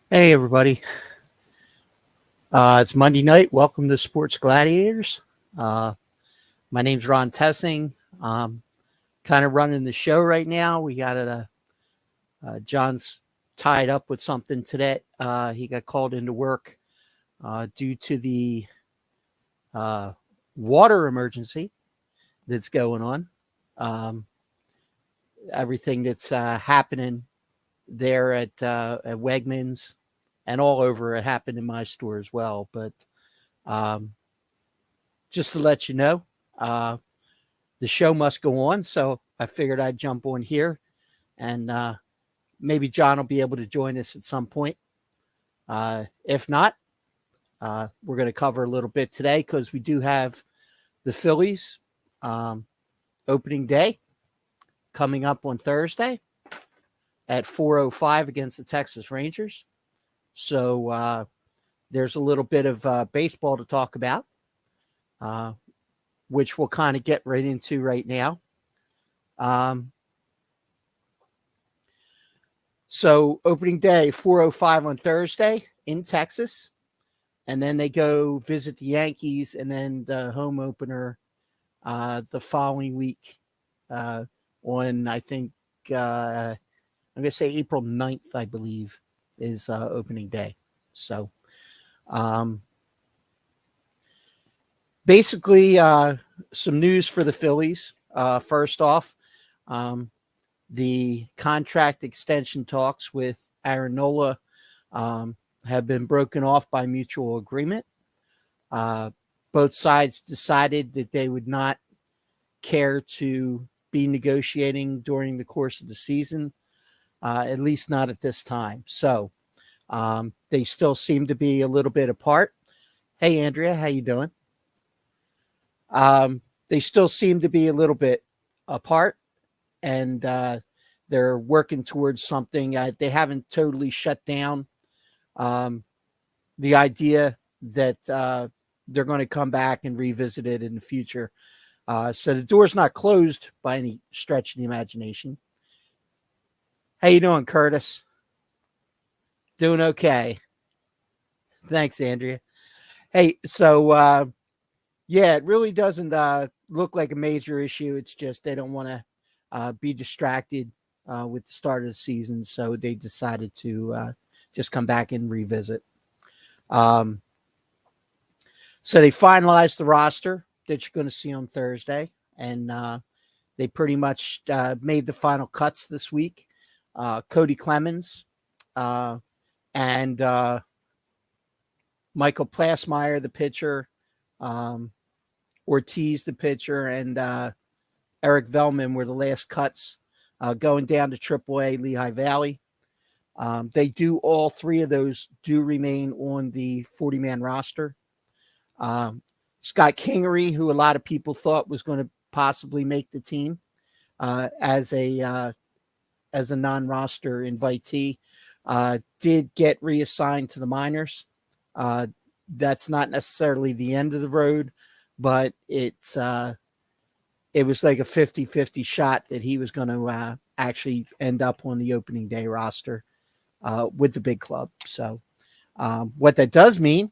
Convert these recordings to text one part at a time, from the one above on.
Hey, everybody. It's Monday night. Welcome to Sports Gladiators. Uh, my name's Ron Tessing. Kind of running the show right now. We got John's tied up with something today. He got called into work due to the uh, water emergency that's going on. Um, Everything that's happening there at Wegmans and all over. It happened in my store as well. But um, just to let you know, uh, the show must go on. So I figured I'd jump on here and maybe John will be able to join us at some point. If not, we're going to cover a little bit today because we do have the Phillies um, opening day coming up on Thursday at 4:05 against the Texas Rangers. So there's a little bit of baseball to talk about, uh, which we'll kind of get right into right now. Um, So opening day, 4:05 on Thursday in Texas. And then they go visit the Yankees and then the home opener the following week on, I think, I'm going to say April 9th, I believe, is opening day. So um, basically, some news for the Phillies. First off, um, the contract extension talks with Aaron Nola have been broken off by mutual agreement. Both sides decided that they would not care to be negotiating during the course of the season, at least not at this time. So they still seem to be a little bit apart. Hey, Andrea, how you doing? They still seem to be a little bit apart, and they're working towards something. They haven't totally shut down um, the idea that they're going to come back and revisit it in the future. So the door's not closed by any stretch of the imagination. How you doing, Curtis? Doing okay. Thanks, Andrea. Hey, so yeah, it really doesn't look like a major issue. It's just they don't want to be distracted with the start of the season, so they decided to just come back and revisit. Um, so they finalized the roster that you're going to see on Thursday, and they pretty much made the final cuts this week. Cody Clemens and Michael Plasmeyer, the pitcher, um, Ortiz, the pitcher, and Eric Velman were the last cuts going down to AAA Lehigh Valley. They do all three of those do remain on the 40-man roster. Scott Kingery, who a lot of people thought was going to possibly make the team as a non-roster invitee, did get reassigned to the minors. That's not necessarily the end of the road, but it was like a 50-50 shot that he was going to actually end up on the opening day roster with the big club. So what that does mean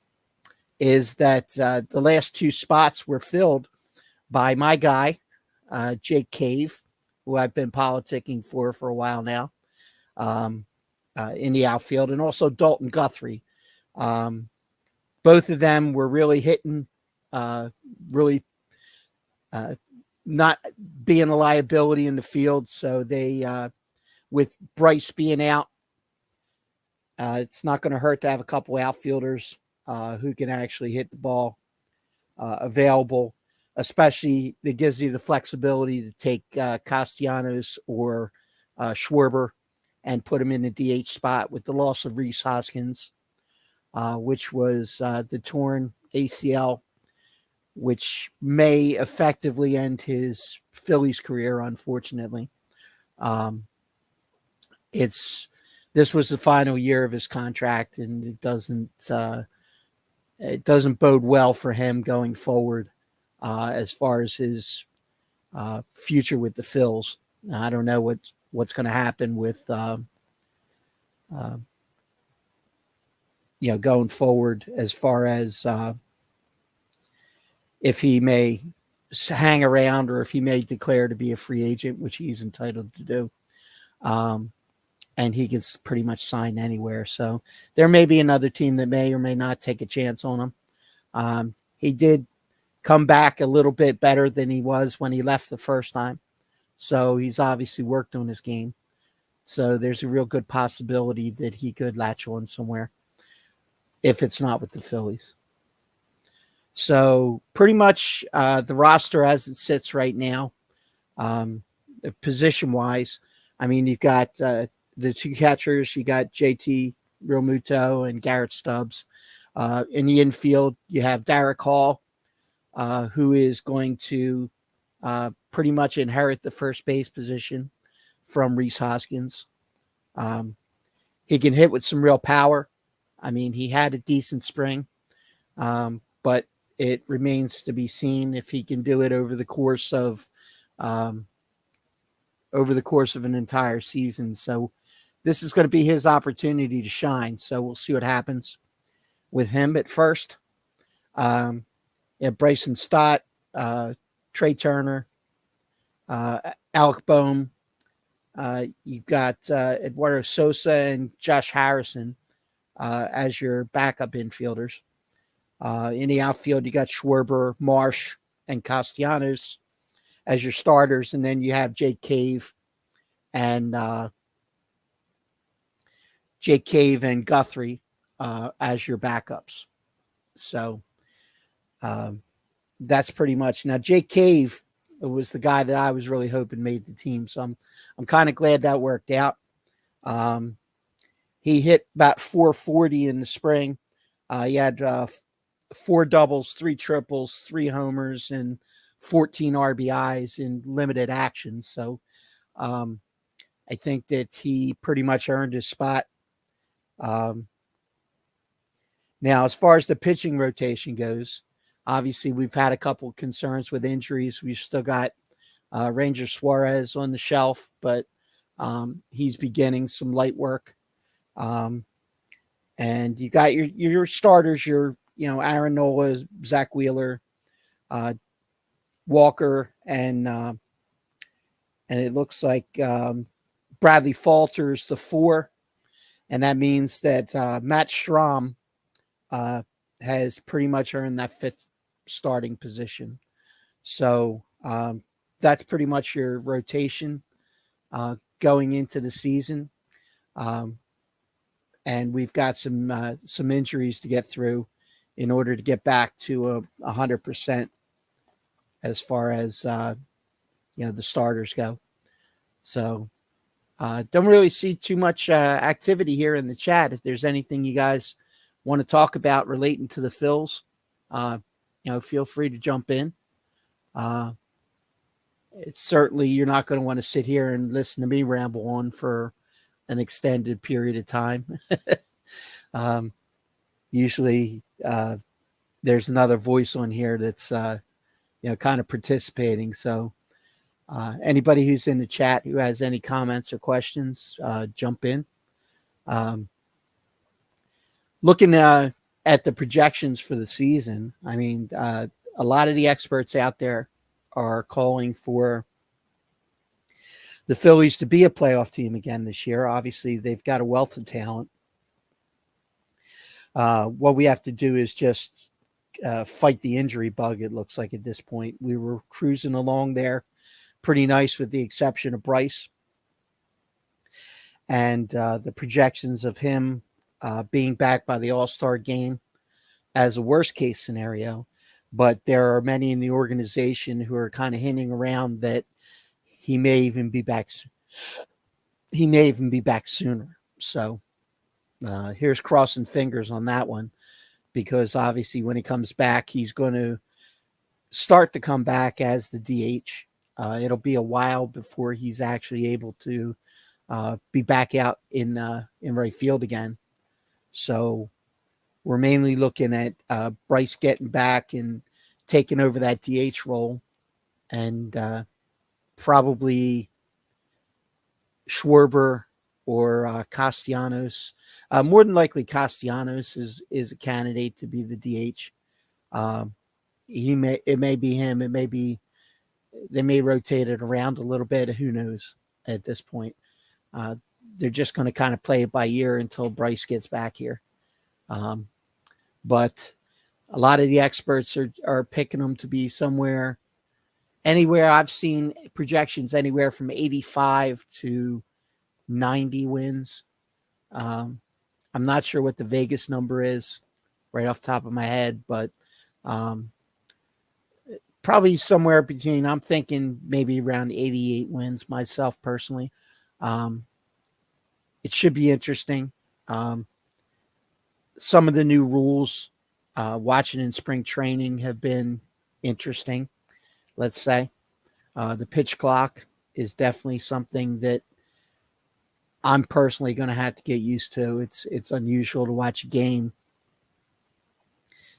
is that the last two spots were filled by my guy, Jake Cave, who I've been politicking for a while now in the outfield, and also Dalton Guthrie. Both of them were really hitting, really not being a liability in the field. So they, with Bryce being out, it's not going to hurt to have a couple outfielders who can actually hit the ball available, especially that gives you the flexibility to take Castellanos or Schwarber and put him in the DH spot with the loss of Reese Hoskins, which was the torn ACL, which may effectively end his Phillies career, unfortunately. This was the final year of his contract, and it doesn't bode well for him going forward as far as his future with the Phils. I don't know what's going to happen with going forward as far as if he may hang around or if he may declare to be a free agent, which he's entitled to do. And he can pretty much sign anywhere. So there may be another team that may or may not take a chance on him. He did come back a little bit better than he was when he left the first time. So he's obviously worked on his game. So there's a real good possibility that he could latch on somewhere if it's not with the Phillies. So pretty much the roster as it sits right now, position-wise, I mean, you've got the two catchers. You got JT Realmuto and Garrett Stubbs. In the infield, you have Derek Hall, who is going to pretty much inherit the first base position from Rhys Hoskins. He can hit with some real power. I mean, he had a decent spring, but it remains to be seen if he can do it over the course of an entire season. So this is going to be his opportunity to shine. So we'll see what happens with him at first. Bryson Stott, Trey Turner, Alec Boehm. You've got Eduardo Sosa and Josh Harrison as your backup infielders. In the outfield, you got Schwarber, Marsh, and Castellanos as your starters, and then you have Jake Cave and Guthrie as your backups. So that's pretty much. Now, Jake Cave was the guy that I was really hoping made the team, so I'm kind of glad that worked out. He hit about 440 in the spring. He had 4 doubles, 3 triples, 3 homers, and 14 RBIs in limited action. So I think that he pretty much earned his spot. Now, as far as the pitching rotation goes, obviously we've had a couple of concerns with injuries. We've still got Ranger Suarez on the shelf, but he's beginning some light work. And you got your starters, Aaron Nola, Zach Wheeler, Walker, and it looks like Bradley Falter's the 4, and that means that Matt Strahm has pretty much earned that 5th starting position. So that's pretty much your rotation going into the season. And we've got some injuries to get through in order to get back to 100% as far as the starters go. So don't really see too much activity here in the chat. If there's anything you guys want to talk about relating to the Phils, feel free to jump in. It's certainly you're not going to want to sit here and listen to me ramble on for an extended period of time. Usually there's another voice on here that's kind of participating. So anybody who's in the chat who has any comments or questions, jump in. Looking at the projections for the season, I mean, a lot of the experts out there are calling for the Phillies to be a playoff team again this year. Obviously, they've got a wealth of talent. What we have to do is just fight the injury bug, it looks like at this point. We were cruising along there pretty nice with the exception of Bryce. And the projections of him being back by the All-Star game as a worst-case scenario. But there are many in the organization who are kind of hinting around that he may even be back. He may even be back sooner. So here's crossing fingers on that one, because obviously when he comes back, he's going to start to come back as the DH. It'll be a while before he's actually able to be back out in right field again. So we're mainly looking at Bryce getting back and taking over that DH role, and probably Schwarber or Castellanos. More than likely, Castellanos is a candidate to be the DH. It may be him. It may be they may rotate it around a little bit. Who knows at this point? They're just going to kind of play it by ear until Bryce gets back here. But a lot of the experts are picking them to be anywhere. I've seen projections anywhere from 85 to 90 wins. I'm not sure what the Vegas number is right off the top of my head, but probably somewhere between, I'm thinking maybe around 88 wins myself personally. It should be interesting. Some of the new rules watching in spring training have been interesting, let's say. The pitch clock is definitely something that I'm personally going to have to get used to. It's unusual to watch a game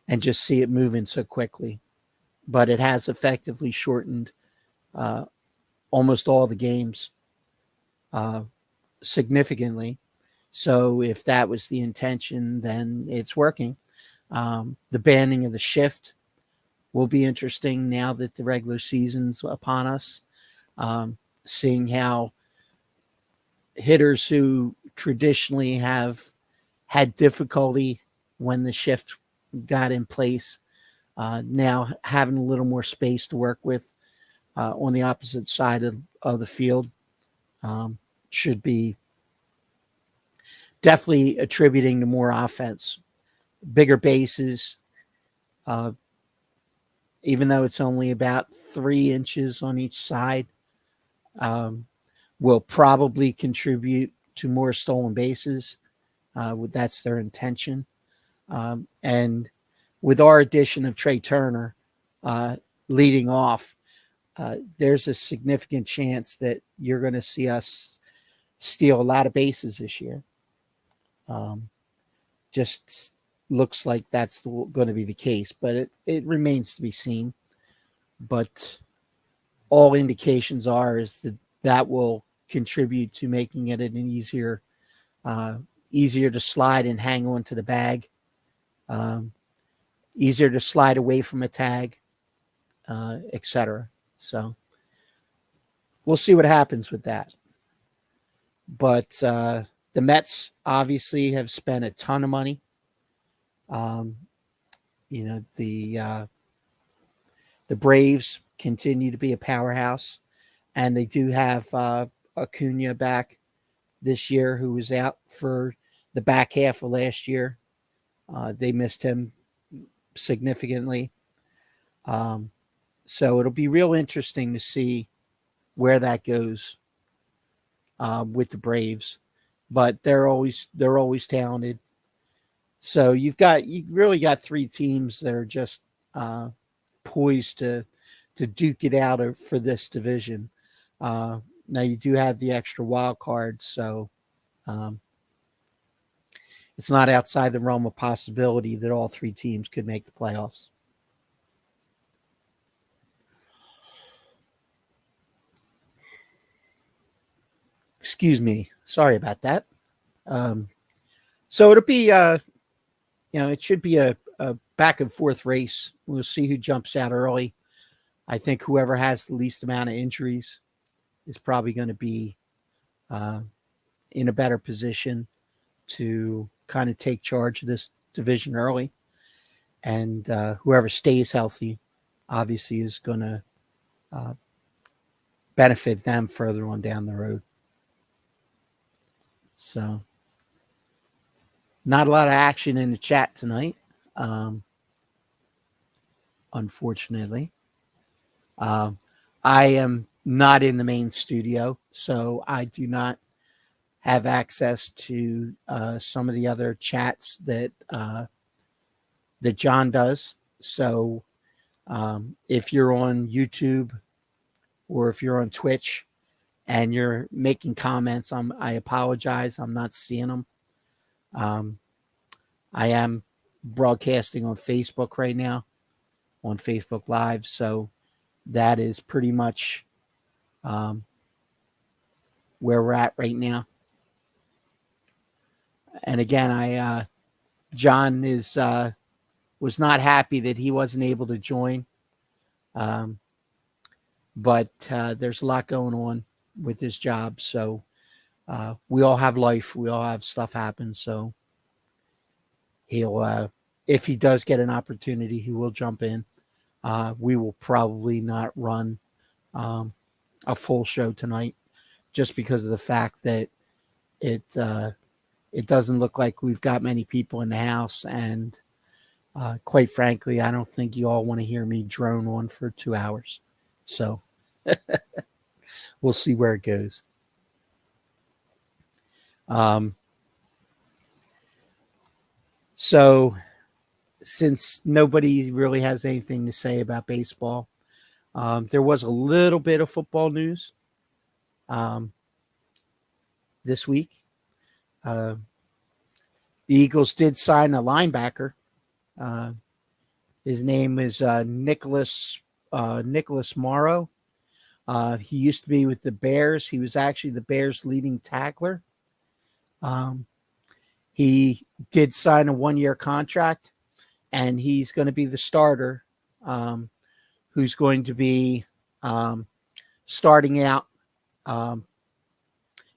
and just see it moving so quickly. But it has effectively shortened almost all the games significantly. So if that was the intention, then it's working. The banning of the shift will be interesting now that the regular season's upon us. Seeing how hitters who traditionally have had difficulty when the shift got in place, now having a little more space to work with on the opposite side of the field should be definitely attributing to more offense, bigger bases, even though it's only about 3 inches on each side, will probably contribute to more stolen bases. That's their intention. And with our addition of Trey Turner leading off, there's a significant chance that you're going to see us steal a lot of bases this year. Just looks like that's going to be the case, but it remains to be seen. But all indications is that will contribute to making it an easier to slide and hang on to the bag, easier to slide away from a tag, etc. So we'll see what happens with that. But the Mets obviously have spent a ton of money. The Braves continue to be a powerhouse, and they do have Acuna back this year, who was out for the back half of last year. They missed him significantly. So it'll be real interesting to see where that goes with the Braves. But they're always talented. So you really got 3 teams that are just poised to duke it out for this division. Now you do have the extra wild card, so it's not outside the realm of possibility that all 3 teams could make the playoffs. Excuse me. Sorry about that. So it'll be, it should be a back and forth race. We'll see who jumps out early. I think whoever has the least amount of injuries is probably going to be in a better position to kind of take charge of this division early. And whoever stays healthy, obviously, is going to benefit them further on down the road. So, not a lot of action in the chat tonight, unfortunately. I am not in the main studio, so I do not have access to some of the other chats that John does. So if you're on YouTube or if you're on Twitch and you're making comments, I apologize. I'm not seeing them. I am broadcasting on Facebook right now, on Facebook Live. So that is pretty much where we're at right now. And again, John was not happy that he wasn't able to join. But there's a lot going on with his job. So we all have life. We all have stuff happen. So he'll, if he does get an opportunity, he will jump in. We will probably not run a full show tonight just because of the fact that it doesn't look like we've got many people in the house. And quite frankly, I don't think you all want to hear me drone on for 2 hours. So we'll see where it goes. So since nobody really has anything to say about baseball, there was a little bit of football news this week. The Eagles did sign a linebacker. His name is Nicholas Morrow. He used to be with the Bears. He was actually the Bears' leading tackler. He did sign a 1-year contract, and he's going to be the starter, who's going to be starting out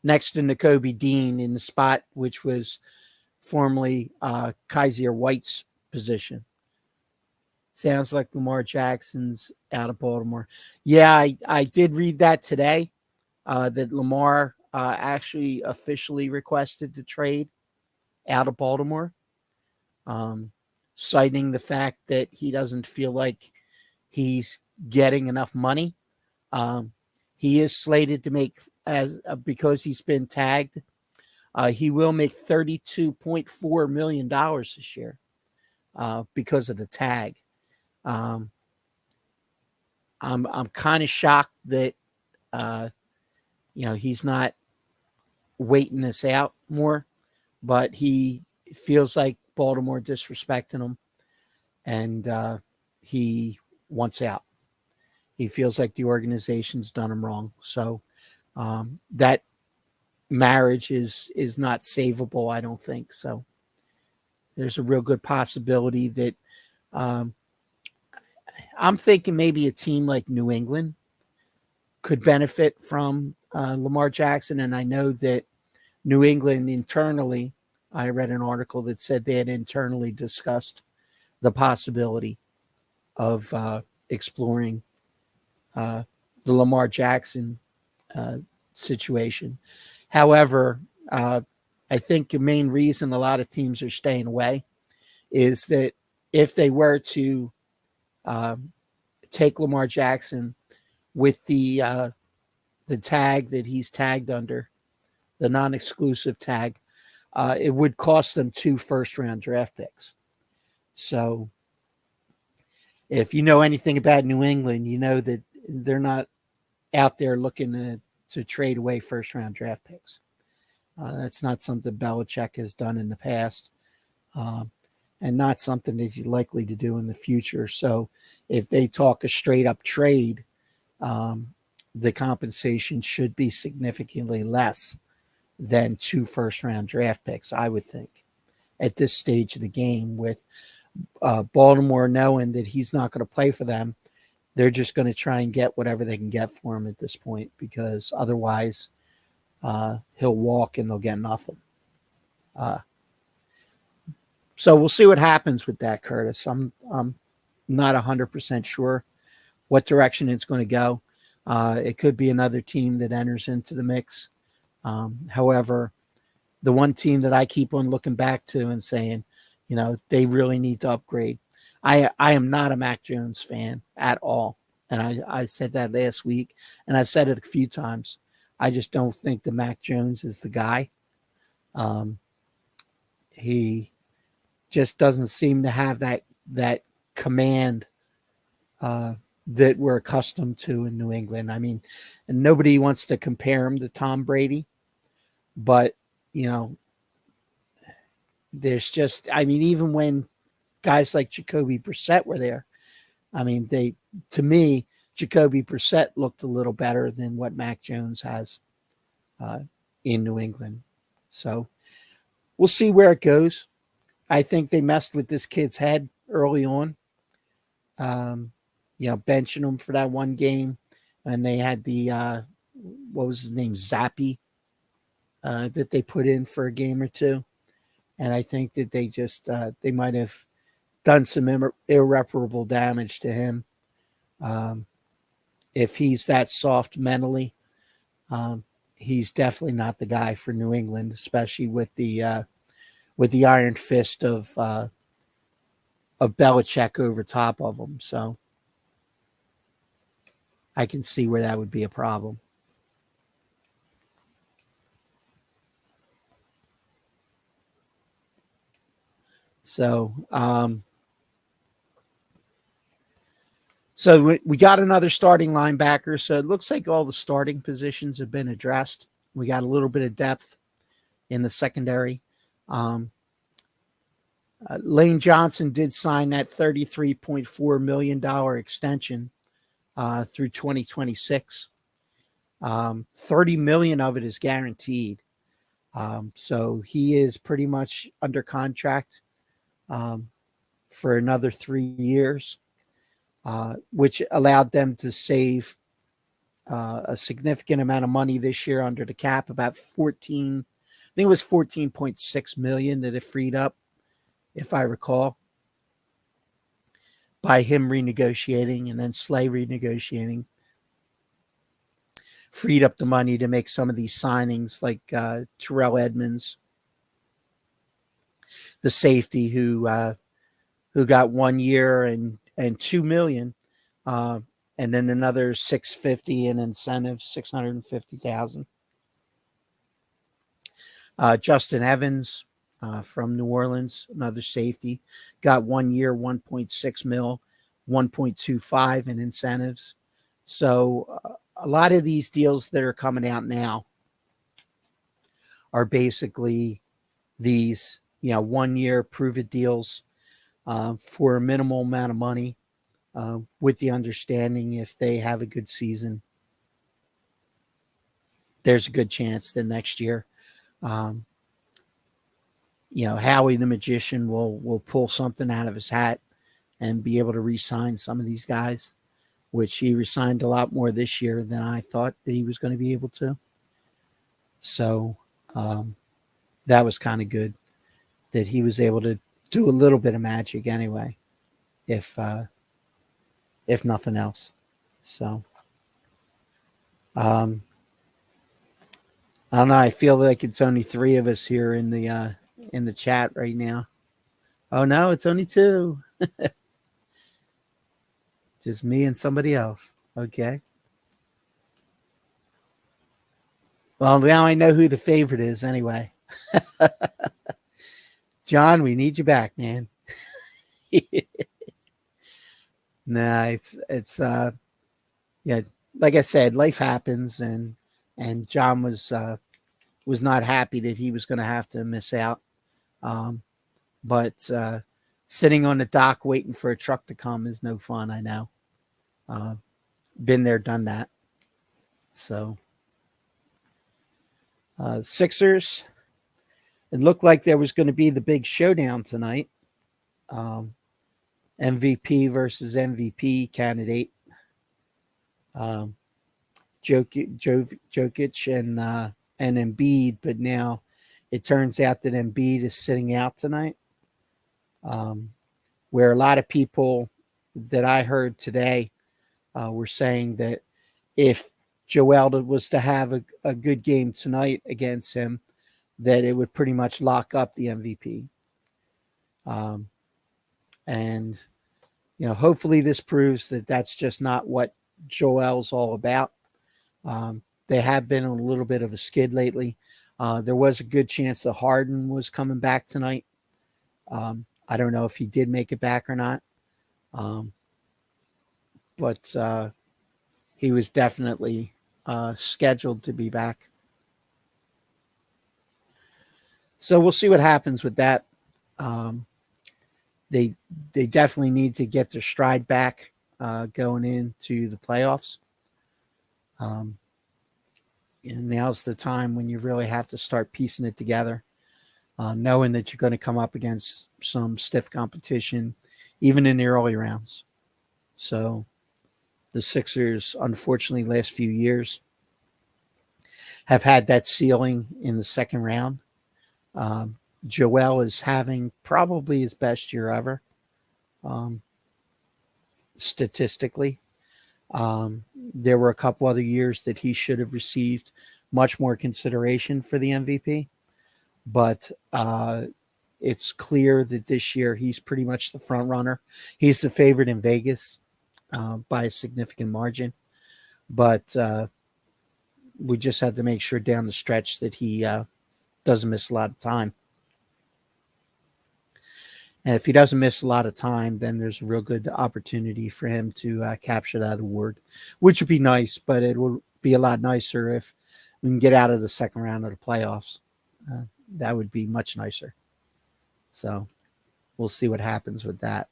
next to Nakobe Dean in the spot which was formerly Kaiser White's position. Sounds like Lamar Jackson's out of Baltimore. Yeah, I did read that today, that Lamar actually officially requested to trade out of Baltimore, citing the fact that he doesn't feel like he's getting enough money. He is slated to make, because he's been tagged, he will make $32.4 million this year because of the tag. I'm kind of shocked that he's not waiting this out more, but he feels like Baltimore disrespecting him, and he wants out. He feels like the organization's done him wrong. So that marriage is not savable, I don't think. So there's a real good possibility that I'm thinking maybe a team like New England could benefit from Lamar Jackson. And I know that New England internally, I read an article that said they had internally discussed the possibility of exploring the Lamar Jackson situation. However, I think the main reason a lot of teams are staying away is that if they were to take Lamar Jackson with the tag that he's tagged under, the non-exclusive tag, it would cost them 2 first-round draft picks. So if you know anything about New England, you know that they're not out there looking to trade away first-round draft picks. That's not something Belichick has done in the past, and not something that he's likely to do in the future. So if they talk a straight-up trade, the compensation should be significantly less than 2 first-round draft picks, I would think, at this stage of the game. With Baltimore knowing that he's not going to play for them, they're just going to try and get whatever they can get for him at this point, because otherwise he'll walk and they'll get nothing. So we'll see what happens with that, Curtis. I'm not 100% sure what direction it's going to go. It could be another team that enters into the mix. However, the one team that I keep on looking back to and saying, they really need to upgrade. I am not a Mac Jones fan at all. And I said that last week, and I said it a few times. I just don't think that Mac Jones is the guy. He just doesn't seem to have that command that we're accustomed to in New England. I mean, and nobody wants to compare him to Tom Brady, but there's just, even when guys like Jacoby Brissett were there, to me, Jacoby Brissett looked a little better than what Mac Jones has in New England. So we'll see where it goes. I think they messed with this kid's head early on. Benching him for that one game, and they had the what was his name, Zappy, that they put in for a game or two, and I think that they might have done some irreparable damage to him. If he's that soft mentally, he's definitely not the guy for New England, especially with the iron fist of Belichick over top of him. So I can see where that would be a problem. So, we got another starting linebacker. So it looks like all the starting positions have been addressed. We got a little bit of depth in the secondary. Lane Johnson did sign that $33.4 million extension through 2026. $30 million of it is guaranteed. So he is pretty much under contract for another 3 years, which allowed them to save a significant amount of money this year under the cap, about 14, I think it was 14.6 million that it freed up, if I recall, by him renegotiating, and then Slay renegotiating. Freed up the money to make some of these signings, like Terrell Edmonds, the safety who got 1 year and $2 million, and then another $650 in incentives, $650,000. Justin Evans from New Orleans, another safety, got 1 year, 1.6 mil, 1.25 in incentives. So a lot of these deals that are coming out now are basically these, 1 year prove it deals for a minimal amount of money, with the understanding if they have a good season, there's a good chance that next year, Howie the Magician will pull something out of his hat and be able to re-sign some of these guys, which he re-signed a lot more this year than I thought that he was going to be able to. So that was kind of good that he was able to do a little bit of magic anyway, if nothing else. So I don't know. I feel like it's only 3 of us here in the chat right now. Oh no, it's only 2. Just me and somebody else. Okay. Well, now I know who the favorite is anyway. John, we need you back, man. Nah, it's yeah, like I said, life happens, and John was not happy that he was going to have to miss out. But sitting on the dock waiting for a truck to come is no fun, I know. Been there, done that. So Sixers, it looked like there was going to be the big showdown tonight. MVP versus MVP candidate. Jokic and Embiid, but now it turns out that Embiid is sitting out tonight. Where a lot of people that I heard today were saying that if Joel was to have a good game tonight against him, that it would pretty much lock up the MVP. And hopefully this proves that that's just not what Joel's all about. They have been on a little bit of a skid lately. There was a good chance that Harden was coming back tonight. I don't know if he did make it back or not. But he was definitely scheduled to be back. So we'll see what happens with that. They definitely need to get their stride back going into the playoffs. And now's the time when you really have to start piecing it together. knowing that you're going to come up against some stiff competition, even in the early rounds. So the Sixers, unfortunately, last few years have had that ceiling in the second round. Joel is having probably his best year ever, statistically. There were a couple other years that he should have received much more consideration for the MVP, but it's clear that this year he's pretty much the front runner. He's the favorite in Vegas by a significant margin, but we just had to make sure down the stretch that he doesn't miss a lot of time. And if he doesn't miss a lot of time, then there's a real good opportunity for him to capture that award, which would be nice, but it would be a lot nicer if we can get out of the second round of the playoffs. That would be much nicer. So we'll see what happens with that.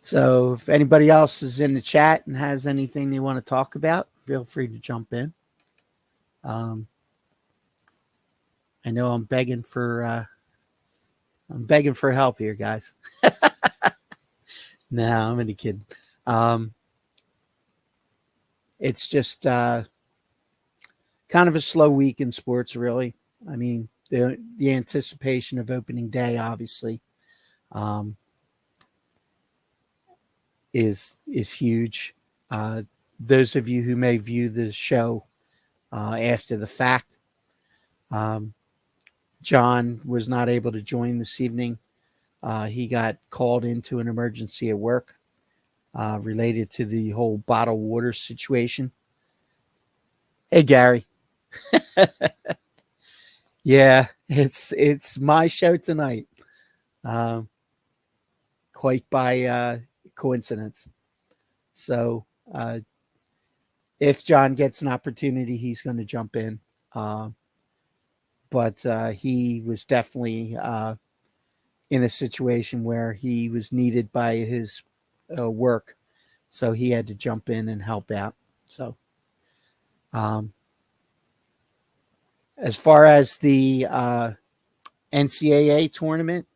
So if anybody else is in the chat and has anything they want to talk about, feel free to jump in. I know I'm begging for help here, guys. No, I'm only kidding. It's just kind of a slow week in sports, really. I mean, the anticipation of opening day, obviously, is huge. Those of you who may view the show after the fact, John was not able to join this evening. He got called into an emergency at work related to the whole bottled water situation. Hey, Gary. Yeah, it's my show tonight. Quite by coincidence. So if John gets an opportunity, he's going to jump in. But he was definitely in a situation where he was needed by his work. So he had to jump in and help out. So as far as the NCAA tournament,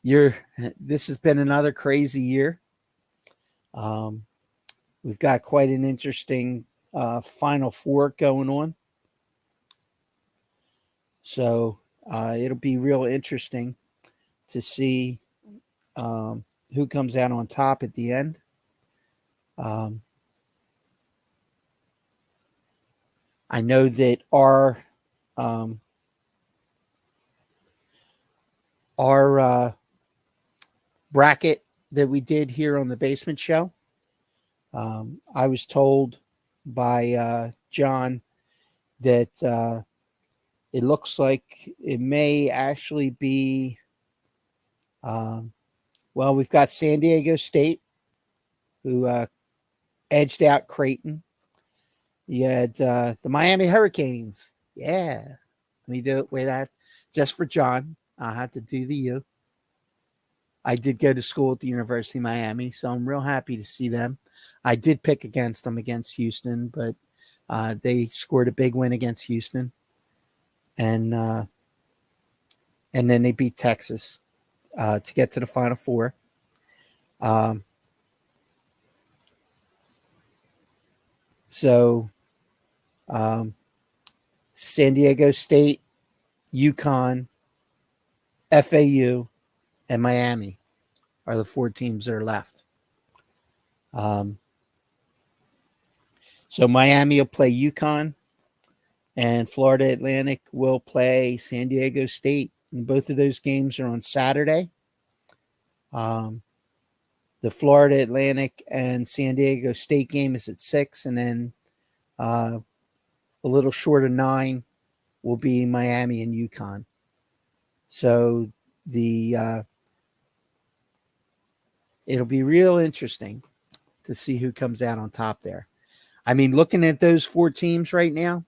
this has been another crazy year. We've got quite an interesting Final Four going on. So it'll be real interesting to see who comes out on top at the end. I know that our bracket that we did here on the Basement Show, I was told by John that it looks like it may actually be, well, we've got San Diego State, who edged out Creighton. You had the Miami Hurricanes. Yeah. Let me do it. Wait, just for John, I had to do the U. I did go to school at the University of Miami, so I'm real happy to see them. I did pick against them against Houston, but they scored a big win against Houston. And then they beat Texas to get to the Final Four. So San Diego State, UConn, FAU, and Miami are the four teams that are left. So Miami will play UConn, and Florida Atlantic will play San Diego State. And both of those games are on Saturday. The Florida Atlantic and San Diego State game is at 6, and then a little short of 9 will be Miami and UConn. So it'll be real interesting to see who comes out on top there. I mean, looking at those four teams right now,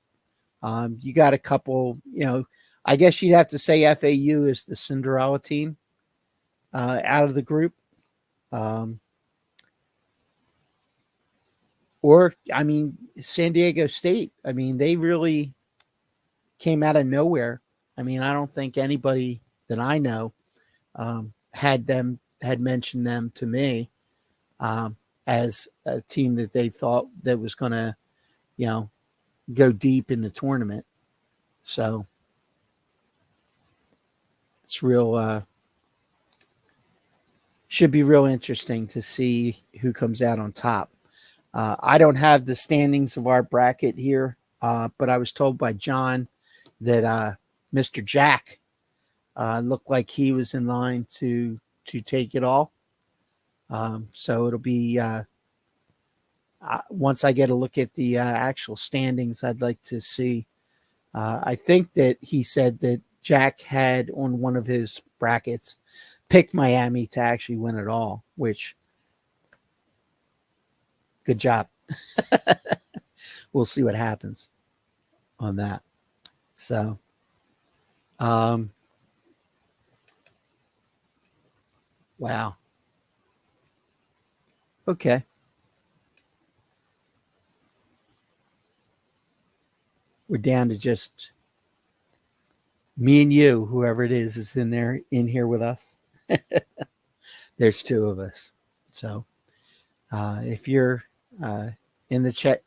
you got a couple, I guess you'd have to say FAU is the Cinderella team out of the group. Or, I mean, San Diego State. I mean, they really came out of nowhere. I mean, I don't think anybody that I know had mentioned them to me as a team that they thought that was going to, you know, go deep in the tournament. So it's real. Should be real interesting to see who comes out on top. I don't have the standings of our bracket here, but I was told by John that Mr. Jack looked like he was in line to take it all. So it'll be once I get a look at the actual standings, I'd like to see. I think that he said that Jack had on one of his brackets picked Miami to actually win it all, which good job. We'll see what happens on that. So, wow. Okay. We're down to just me and you, whoever it is in here with us. There's two of us. So, if you're in the chat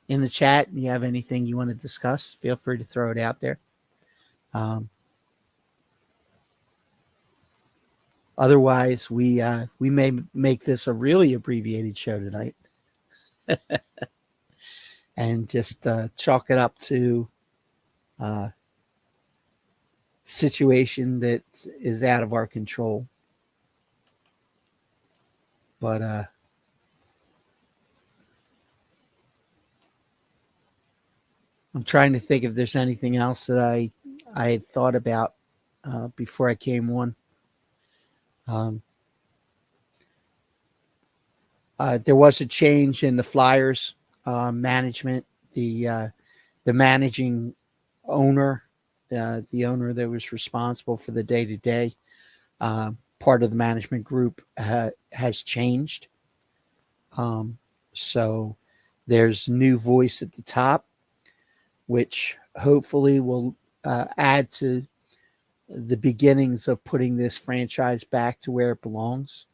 and you have anything you want to discuss, feel free to throw it out there. Otherwise, we may make this a really abbreviated show tonight, and just chalk it up to situation that is out of our control. But I'm trying to think if there's anything else that I had thought about before I came on. There was a change in the Flyers management. The managing owner, the owner that was responsible for the day-to-day part of the management group has changed. So there's new voice at the top, which hopefully will add to the beginnings of putting this franchise back to where it belongs,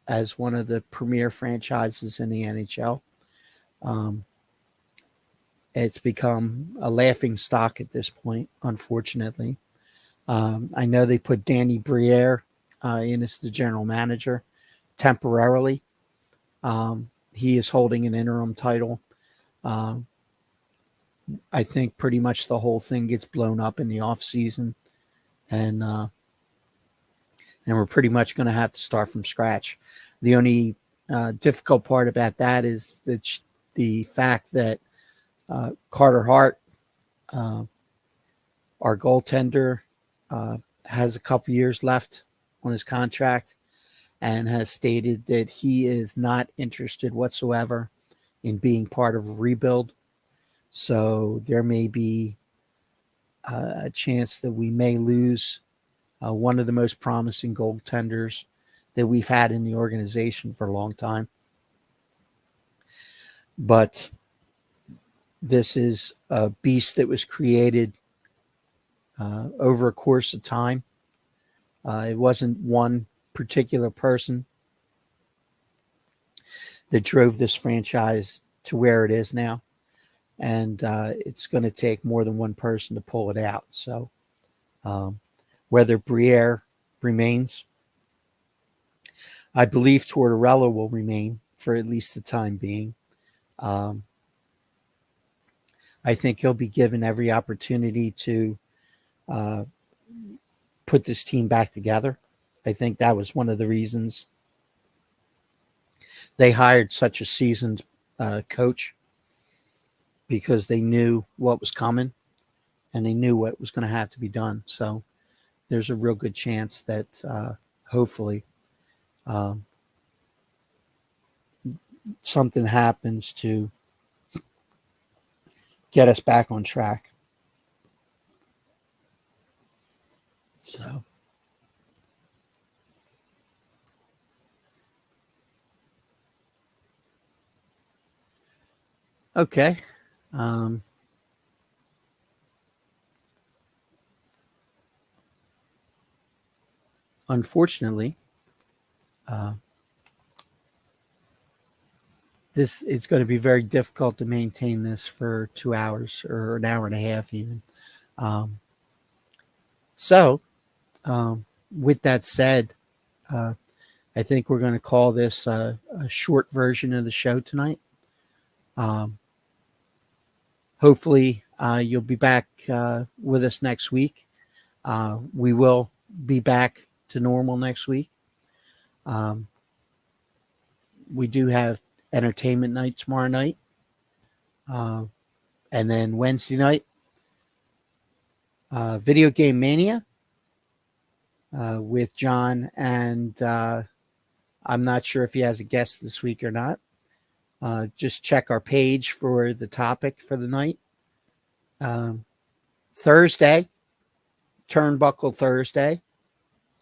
as one of the premier franchises in the NHL. It's become a laughing stock at this point, unfortunately. I know they put Danny Briere in as the general manager temporarily. He is holding an interim title. I think pretty much the whole thing gets blown up in the off season, and we're pretty much going to have to start from scratch. The only difficult part about that is the fact that Carter Hart, our goaltender, has a couple years left on his contract and has stated that he is not interested whatsoever in being part of a rebuild. So there may be a chance that we may lose one of the most promising goaltenders that we've had in the organization for a long time. But this is a beast that was created over a course of time. It wasn't one particular person that drove this franchise to where it is now. And it's going to take more than one person to pull it out. So whether Briere remains, I believe Tortorella will remain for at least the time being. I think he'll be given every opportunity to put this team back together. I think that was one of the reasons they hired such a seasoned coach, because they knew what was coming and they knew what was going to have to be done. So there's a real good chance that hopefully something happens to get us back on track. So, Okay. Unfortunately, this it's going to be very difficult to maintain this for 2 hours or an hour and a half even. Um, so, with that said, uh, I think we're going to call this a short version of the show tonight. Um, Hopefully, you'll be back with us next week. We will be back to normal next week. Um, we do have entertainment night tomorrow night. And then Wednesday night, Video Game Mania with John. And I'm not sure if he has a guest this week or not. Just check our page for the topic for the night. Thursday, Turnbuckle Thursday,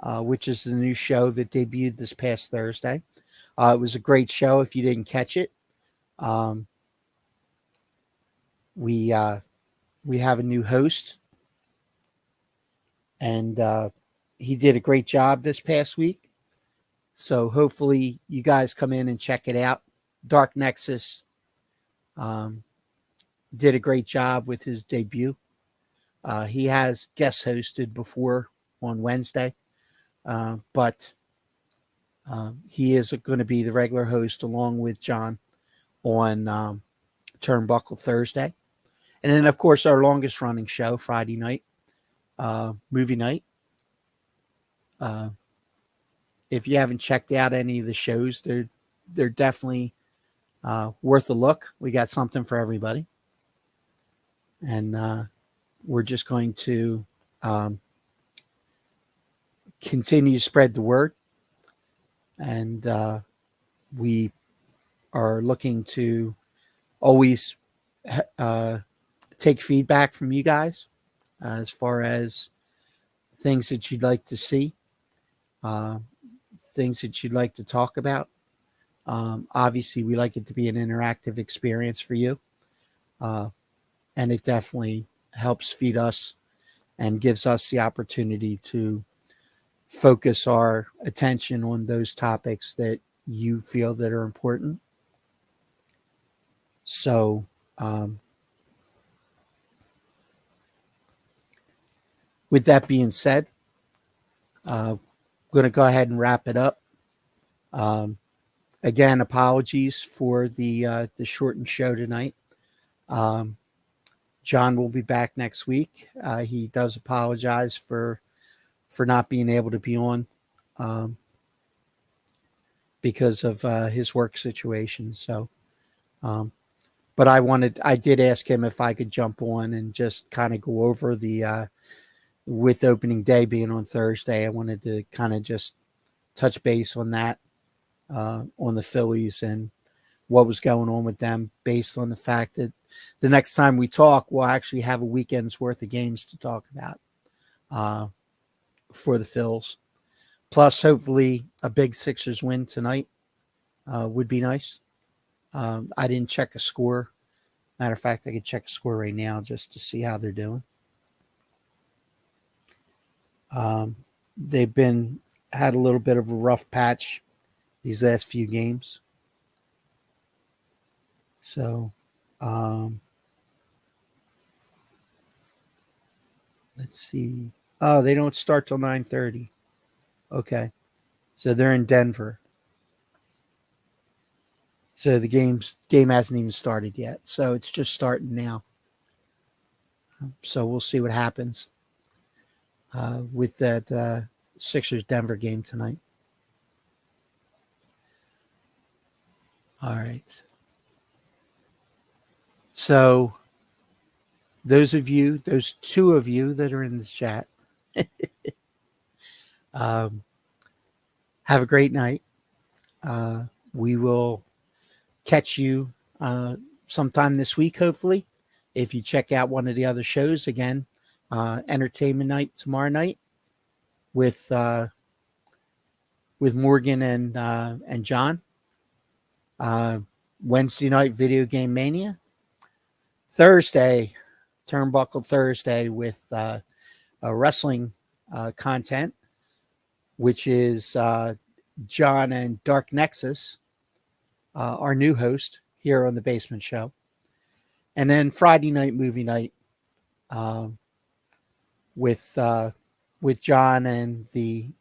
which is the new show that debuted this past Thursday. It was a great show if you didn't catch it. We have a new host, and he did a great job this past week. So hopefully you guys come in and check it out. Dark Nexus did a great job with his debut. He has guest hosted before on Wednesday, but he is going to be the regular host along with John on Turnbuckle Thursday. And then, of course, our longest running show, Friday night, movie night. If you haven't checked out any of the shows, they're definitely worth a look. We got something for everybody. And we're just going to continue to spread the word. And we are looking to always take feedback from you guys as far as things that you'd like to see, things that you'd like to talk about. Obviously, we like it to be an interactive experience for you. And it definitely helps feed us and gives us the opportunity to focus our attention on those topics that you feel that are important. So, with that being said, I'm going to go ahead and wrap it up. Again, apologies for the shortened show tonight. John will be back next week. He does apologize for not being able to be on because of his work situation. So, but I did ask him if I could jump on and just kind of go over the with opening day being on Thursday. I wanted to kind of just touch base on that, on the Phillies and what was going on with them, based on the fact that the next time we talk, we'll actually have a weekend's worth of games to talk about for the Phils. Plus, hopefully, a big Sixers win tonight would be nice. I didn't check a score. Matter of fact, I could check a score right now just to see how they're doing. They've had a little bit of a rough patch these last few games. So, let's see. Oh, they don't start till 9:30. Okay. So they're in Denver. So the game hasn't even started yet. So it's just starting now. So we'll see what happens with that Sixers Denver game tonight. All right. So those two of you that are in the chat, have a great night. We will catch you sometime this week, hopefully. If you check out one of the other shows again, Entertainment Night tomorrow night with Morgan and John. Wednesday night, Video Game Mania, Thursday, Turnbuckle Thursday, with wrestling content, which is John and Dark Nexus, our new host here on the Basement Show. And then Friday night movie night with John and the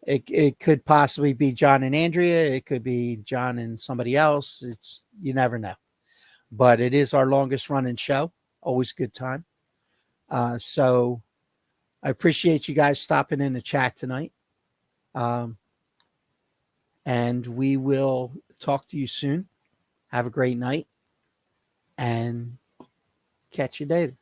it could possibly be John and Andrea. It could be John and somebody else. You never know. But it is our longest running show. Always a good time. So I appreciate you guys stopping in the chat tonight. And we will talk to you soon. Have a great night and catch you later.